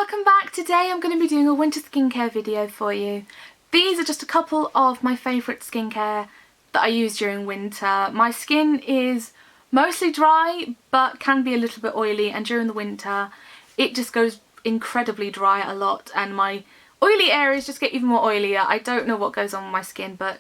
welcome back. Today I'm going to be doing a winter skincare video for you. These are just a couple of my favourite skincare that I use during winter. My skin is mostly dry but can be a little bit oily, and during the winter it just goes incredibly dry a lot and my oily areas just get even more oilier. I don't know what goes on with my skin, but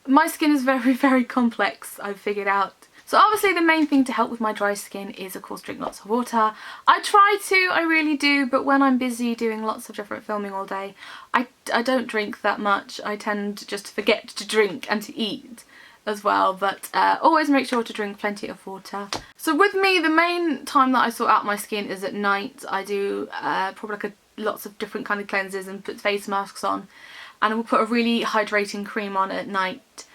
my skin is very complex, I've figured out. So obviously the main thing to help with my dry skin is of course drink lots of water. I try to, I really do, but when I'm busy doing lots of different filming all day, I don't drink that much. I tend just to forget to drink and to eat as well, but always make sure to drink plenty of water. So with me, the main time that I sort out my skin is at night. I do probably like lots of different kind of cleansers and put face masks on, and I will put a really hydrating cream on at night.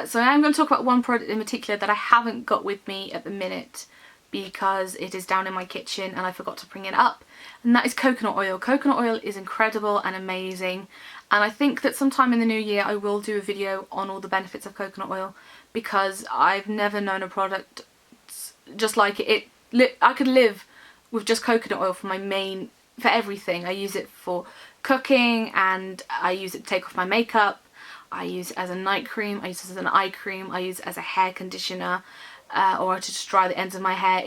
So I am going to talk about one product in particular that I haven't got with me at the minute because it is down in my kitchen and I forgot to bring it up, and that is coconut oil. Coconut oil is incredible and amazing, and I think that sometime in the new year I will do a video on all the benefits of coconut oil because I've never known a product just like it. I could live with just coconut oil for for everything. I use it for cooking, and I use it to take off my makeup. I use it as a night cream, I use it as an eye cream, I use it as a hair conditioner, or to just dry the ends of my hair.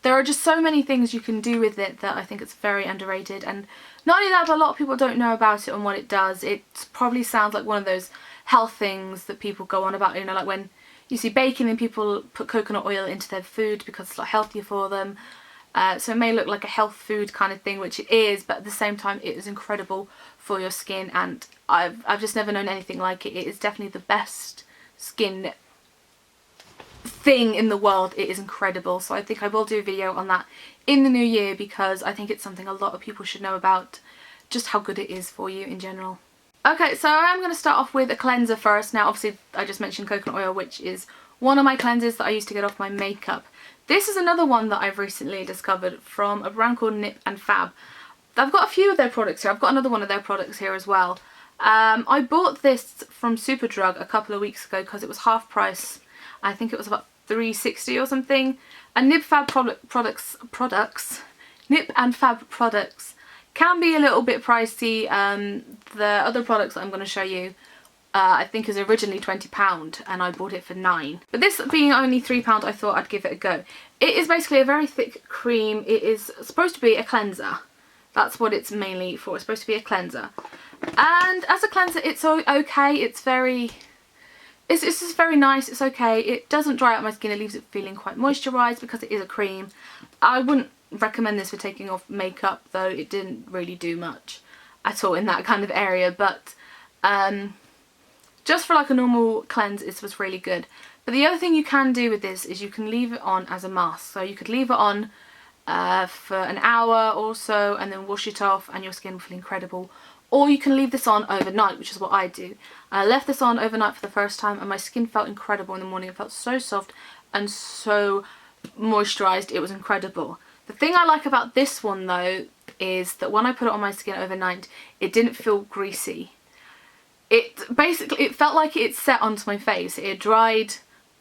There are just so many things you can do with it that I think it's very underrated, and not only that, but a lot of people don't know about it and what it does. It probably sounds like one of those health things that people go on about, you know, like when you see baking and people put coconut oil into their food because it's like healthier for them. So it may look like a health food kind of thing, which it is, but at the same time it is incredible for your skin, and I've just never known anything like it. It is definitely the best skin thing in the world. It is incredible, so I think I will do a video on that in the new year because I think it's something a lot of people should know about, just how good it is for you in general. Okay, so I'm going to start off with a cleanser first. Now obviously I just mentioned coconut oil, which is one of my cleansers that I use to get off my makeup. This is another one that I've recently discovered from a brand called Nip and Fab. I've got a few of their products here. I've got another one of their products here as well. I bought this from Superdrug a couple of weeks ago because it was half price. I think it was about $3.60 or something. And Nip and Fab products can be a little bit pricey. The other products that I'm going to show you I think is originally £20 and I bought it for £9. But this being only £3, I thought I'd give it a go. It is basically a very thick cream. It is supposed to be a cleanser. That's what it's mainly for. It's supposed to be a cleanser. And as a cleanser it's okay. It's just very nice. It's okay. It doesn't dry out my skin. It leaves it feeling quite moisturised because it is a cream. I wouldn't recommend this for taking off makeup though. It didn't really do much at all in that kind of area, but just for like a normal cleanse, this was really good. But the other thing you can do with this is you can leave it on as a mask. So you could leave it on for an hour or so and then wash it off and your skin will feel incredible. Or you can leave this on overnight, which is what I do. I left this on overnight for the first time and my skin felt incredible in the morning. It felt so soft and so moisturised. It was incredible. The thing I like about this one though is that when I put it on my skin overnight, it didn't feel greasy. It felt like it set onto my face. It dried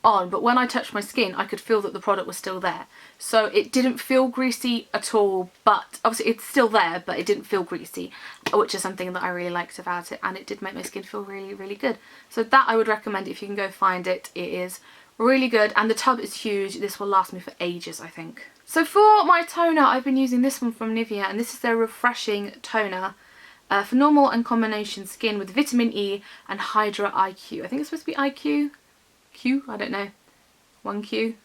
on, but when I touched my skin I could feel that the product was still there. So it didn't feel greasy at all, but obviously it's still there, but it didn't feel greasy, which is something that I really liked about it, and it did make my skin feel really good. So that I would recommend if you can go find it. It is really good, and the tub is huge. This will last me for ages, I think. So for my toner, I've been using this one from Nivea, and this is their refreshing toner. For normal and combination skin with vitamin E and Hydra IQ. I think it's supposed to be IQ? Q? I don't know. 1Q.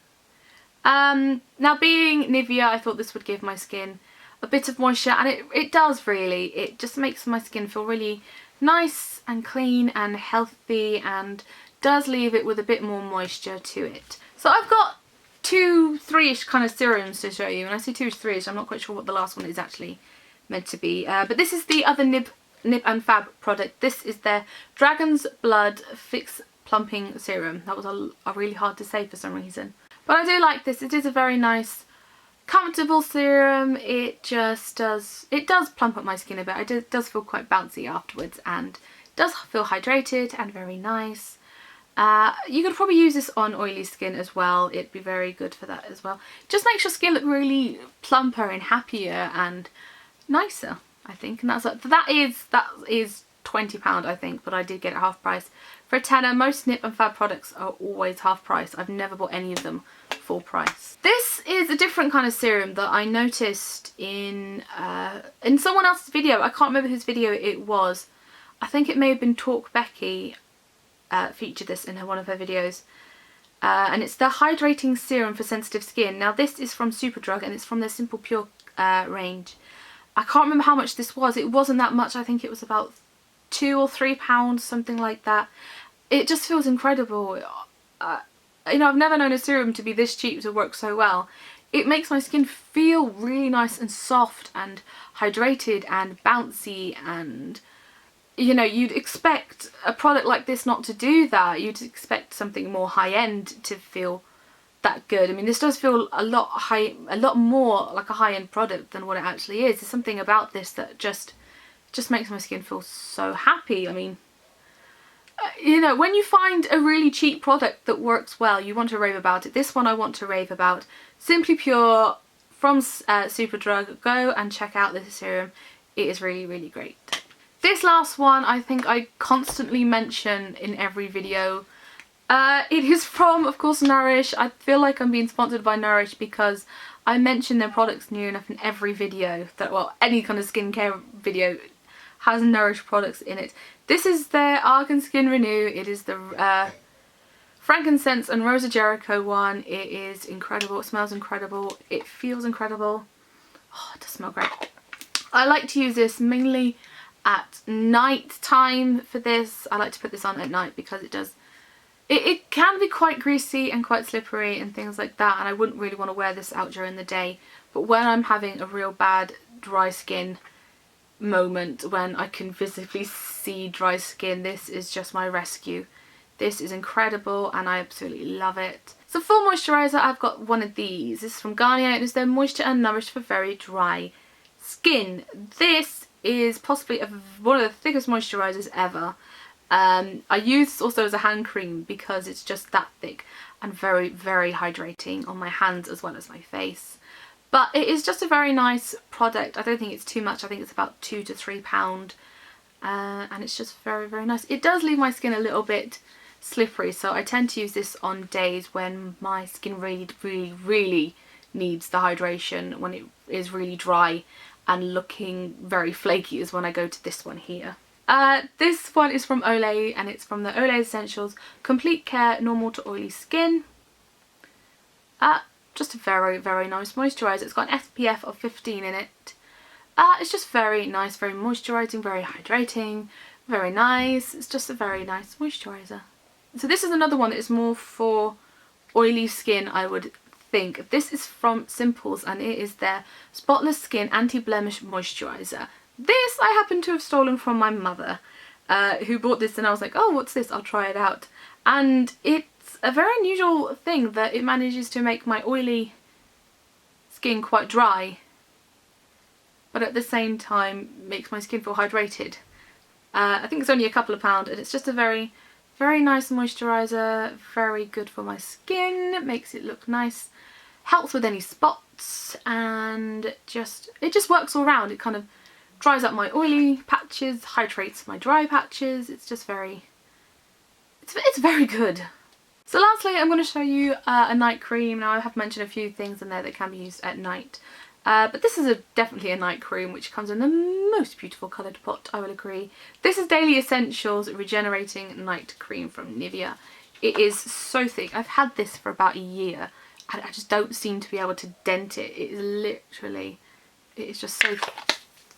Now being Nivea, I thought this would give my skin a bit of moisture, and it does really. It just makes my skin feel really nice and clean and healthy, and does leave it with a bit more moisture to it. So I've got 3-ish kind of serums to show you, and I say 2 to 3-ish, I'm not quite sure what the last one is actually meant to be, but this is the other Nip and Fab product. This is their Dragon's Blood Fix Plumping Serum. That was a really hard to say for some reason, but I do like this. It is a very nice comfortable serum. It does plump up my skin a bit. It does feel quite bouncy afterwards and does feel hydrated and very nice. You could probably use this on oily skin as well. It'd be very good for that as well. Just makes your skin look really plumper and happier, and nicer, I think. And that is £20, I think, but I did get it half price. For a tenner, most Nip and Fab products are always half price. I've never bought any of them full price. This is a different kind of serum that I noticed in someone else's video. I can't remember whose video it was. I think it may have been Talk Becky featured this in one of her videos. And it's the Hydrating Serum for Sensitive Skin. Now this is from Superdrug and it's from their Simple Pure range. I can't remember how much this was. It wasn't that much. I think it was about £2 or £3, something like that. It just feels incredible. You know, I've never known a serum to be this cheap to work so well. It makes my skin feel really nice and soft and hydrated and bouncy, and you know, you'd expect a product like this not to do that. You'd expect something more high-end to feel that good. I mean, this does feel a lot more like a high-end product than what it actually is. There's something about this that just makes my skin feel so happy. I mean, you know, when you find a really cheap product that works well, you want to rave about it. This one I want to rave about. Simply Pure from Superdrug. Go and check out this serum. It is really, really great. This last one I think I constantly mention in every video. It is from, of course, Nourish. I feel like I'm being sponsored by Nourish because I mention their products near enough in every video that, well, any kind of skincare video has Nourish products in it. This is their Argan Skin Renew. It is the frankincense and Rosa Jericho one. It is incredible. It smells incredible. It feels incredible. Oh, it does smell great. I like to use this mainly at night time for this. I like to put this on at night because it can be quite greasy and quite slippery and things like that, and I wouldn't really want to wear this out during the day. But when I'm having a real bad dry skin moment, when I can visibly see dry skin, this is just my rescue. This is incredible and I absolutely love it. So for moisturiser, I've got one of these. This is from Garnier and it's their Moisture and Nourish for very dry skin. This is possibly one of the thickest moisturisers ever. I use this also as a hand cream because it's just that thick and very, very hydrating on my hands as well as my face. But it is just a very nice product. I don't think it's too much. I think it's about £2 to £3. And it's just very, very nice. It does leave my skin a little bit slippery, so I tend to use this on days when my skin really, really, really needs the hydration, when it is really dry and looking very flaky, is when I go to this one here. This one is from Olay and it's from the Olay Essentials Complete Care Normal to Oily Skin. Just a very, very nice moisturiser. It's got an SPF of 15 in it. It's just very nice, very moisturising, very hydrating, very nice. It's just a very nice moisturiser. So this is another one that is more for oily skin, I would think. This is from Simples and it is their Spotless Skin Anti-Blemish Moisturiser. This I happen to have stolen from my mother, who bought this, and I was like, oh, what's this? I'll try it out. And it's a very unusual thing that it manages to make my oily skin quite dry, but at the same time makes my skin feel hydrated. I think it's only a couple of pounds and it's just a very, very nice moisturiser, very good for my skin. It makes it look nice, helps with any spots, and it just works all around. It kind of dries up my oily patches, hydrates my dry patches. It's just very, it's very good. So lastly, I'm going to show you a night cream. Now I have mentioned a few things in there that can be used at night. But this is definitely a night cream, which comes in the most beautiful coloured pot, I will agree. This is Daily Essentials Regenerating Night Cream from Nivea. It is so thick. I've had this for about a year and I just don't seem to be able to dent it. It is literally, it is just so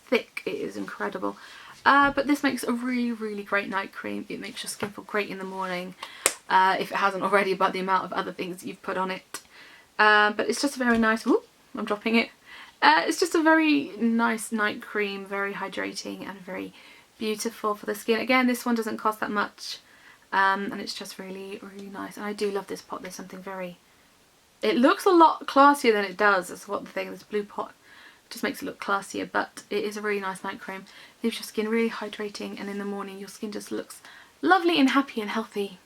thick. It is incredible. But this makes a really, really great night cream. It makes your skin feel great in the morning, if it hasn't already, by the amount of other things you've put on it. But it's just a very nice, ooh, I'm dropping it. It's just a very nice night cream, very hydrating and very beautiful for the skin. Again, this one doesn't cost that much, and it's just really, really nice. And I do love this pot. There's something very, it looks a lot classier than it does. That's what the thing, this blue pot just makes it look classier, but it is a really nice night cream. Leaves your skin really hydrating, and in the morning your skin just looks lovely and happy and healthy.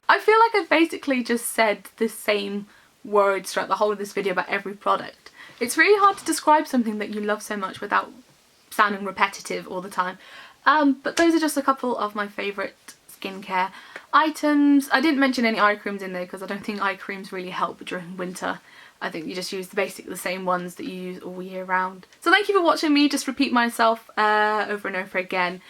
I feel like I've basically just said the same words throughout the whole of this video about every product. It's really hard to describe something that you love so much without sounding repetitive all the time. But those are just a couple of my favourite skincare items. I didn't mention any eye creams in there because I don't think eye creams really help during winter. I think you just use the same ones that you use all year round. So thank you for watching me just repeat myself over and over again.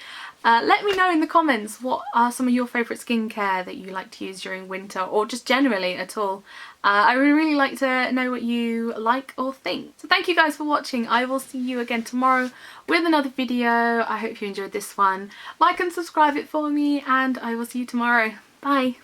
Let me know in the comments what are some of your favourite skincare that you like to use during winter, or just generally at all. I would really like to know what you like or think. So thank you guys for watching. I will see you again tomorrow with another video. I hope you enjoyed this one. Like and subscribe it for me, and I will see you tomorrow. Bye.